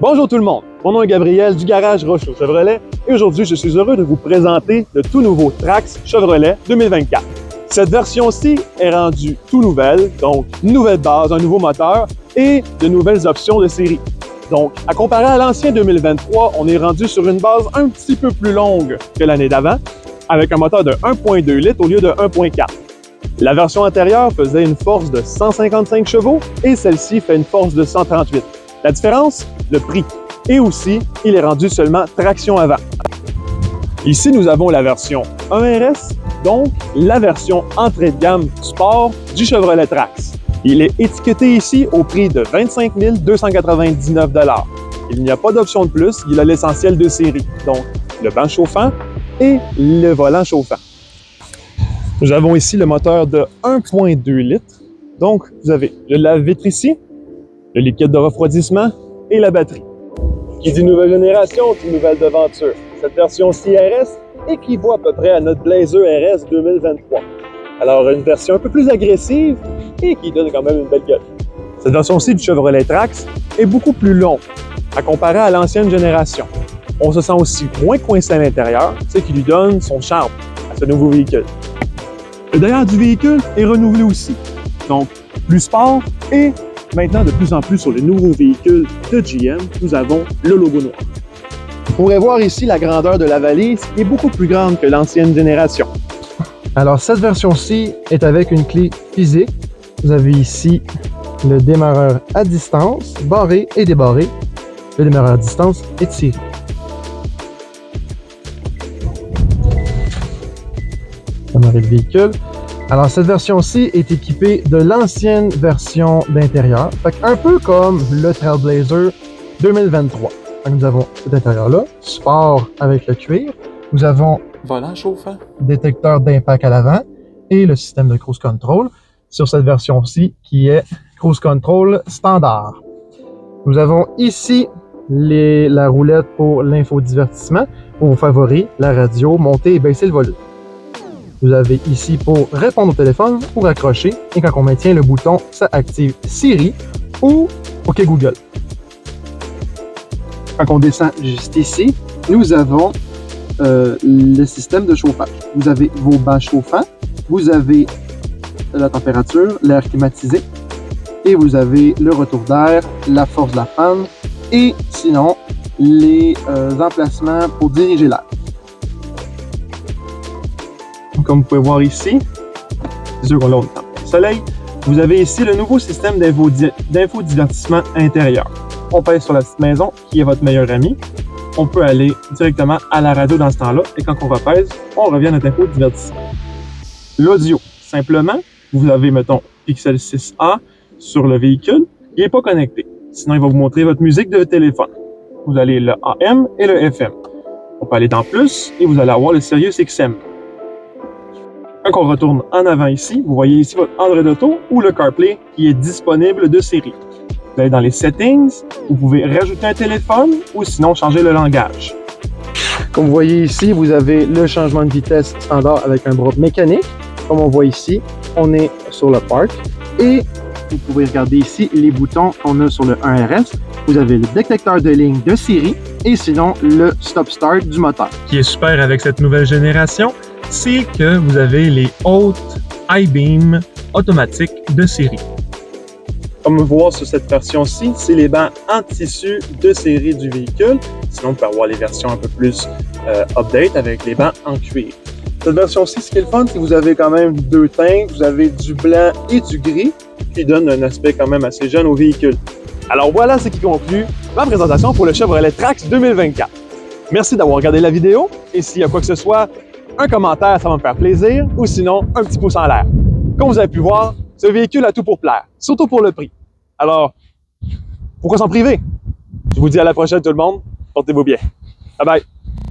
Bonjour tout le monde, mon nom est Gabriel du garage Rochereau Chevrolet et aujourd'hui je suis heureux de vous présenter le tout nouveau Trax Chevrolet 2024. Cette version-ci est rendue tout nouvelle, donc une nouvelle base, un nouveau moteur et de nouvelles options de série. Donc, à comparer à l'ancien 2023, on est rendu sur une base un petit peu plus longue que l'année d'avant, avec un moteur de 1.2 litres au lieu de 1.4. La version antérieure faisait une force de 155 chevaux et celle-ci fait une force de 138. La différence? Le prix. Et aussi, il est rendu seulement traction avant. Ici, nous avons la version 1RS, donc la version entrée de gamme sport du Chevrolet Trax. Il est étiqueté ici au prix de 25 299 $. Il n'y a pas d'option de plus, il a l'essentiel de série, donc le banc chauffant et le volant chauffant. Nous avons ici le moteur de 1.2 litres, donc vous avez le lave-vitre ici, le liquide de refroidissement et la batterie. Qui dit nouvelle génération, dit nouvelle devanture. Cette version-ci RS équivaut à peu près à notre Blazer RS 2023. Alors une version un peu plus agressive et qui donne quand même une belle gueule. Cette version-ci du Chevrolet Trax est beaucoup plus longue à comparer à l'ancienne génération. On se sent aussi moins coincé à l'intérieur, ce qui lui donne son charme à ce nouveau véhicule. Le derrière du véhicule est renouvelé aussi, donc plus sport et maintenant de plus en plus sur les nouveaux véhicules de GM, nous avons le logo noir. Vous pourrez voir ici la grandeur de la valise qui est beaucoup plus grande que l'ancienne génération. Alors cette version-ci est avec une clé physique. Vous avez ici le démarreur à distance, barré et débarré. Le démarreur à distance est tiré. Démarrer le véhicule. Alors cette version-ci est équipée de l'ancienne version d'intérieur. Un peu comme le Trailblazer 2023. Donc, nous avons cet intérieur-là, sport avec le cuir. Nous avons Volant chauffant. Détecteur d'impact à l'avant et le système de cruise control sur cette version-ci qui est cruise control standard. Nous avons ici la roulette pour l'infodivertissement, pour vos favoris, la radio, monter et baisser le volume. Vous avez ici pour répondre au téléphone ou raccrocher et quand on maintient le bouton, ça active Siri ou OK Google. Quand on descend juste ici, nous avons le système de chauffage. Vous avez vos bancs chauffants, vous avez la température, l'air climatisé et vous avez le retour d'air, la force de la panne et sinon les emplacements pour diriger l'air. Comme vous pouvez voir ici, c'est sûr qu'on l'a au soleil, vous avez ici le nouveau système d'infodivertissement intérieur. On pèse sur la petite maison qui est votre meilleur ami. On peut aller directement à la radio dans ce temps-là et quand on repèse, on revient à notre infodivertissement. L'audio, simplement, vous avez, mettons, Pixel 6a sur le véhicule, il n'est pas connecté. Sinon, il va vous montrer votre musique de téléphone. Vous avez le AM et le FM. On peut aller dans Plus et vous allez avoir le Sirius XM. Quand on retourne en avant ici, vous voyez ici votre Android Auto ou le CarPlay qui est disponible de série. Vous allez dans les Settings, vous pouvez rajouter un téléphone ou sinon changer le langage. Comme vous voyez ici, vous avez le changement de vitesse standard avec un bras mécanique. Comme on voit ici, on est sur le Park et vous pouvez regarder ici les boutons qu'on a sur le 1RS. Vous avez le détecteur de ligne de série et sinon le stop-start du moteur. Ce qui est super avec cette nouvelle génération, c'est que vous avez les hautes I-beam automatiques de série. Comme vous voyez sur cette version-ci, c'est les bancs en tissu de série du véhicule. Sinon, on peut avoir les versions un peu plus update avec les bancs en cuir. Cette version-ci, ce qui est le fun, c'est que vous avez quand même deux teintes. Vous avez du blanc et du gris qui donnent un aspect quand même assez jeune au véhicule. Alors voilà ce qui conclut ma présentation pour le Chevrolet Trax 2024. Merci d'avoir regardé la vidéo et s'il y a quoi que ce soit, un commentaire, ça va me faire plaisir ou sinon, un petit pouce en l'air. Comme vous avez pu voir, ce véhicule a tout pour plaire, surtout pour le prix. Alors, pourquoi s'en priver? Je vous dis à la prochaine tout le monde, portez-vous bien. Bye bye!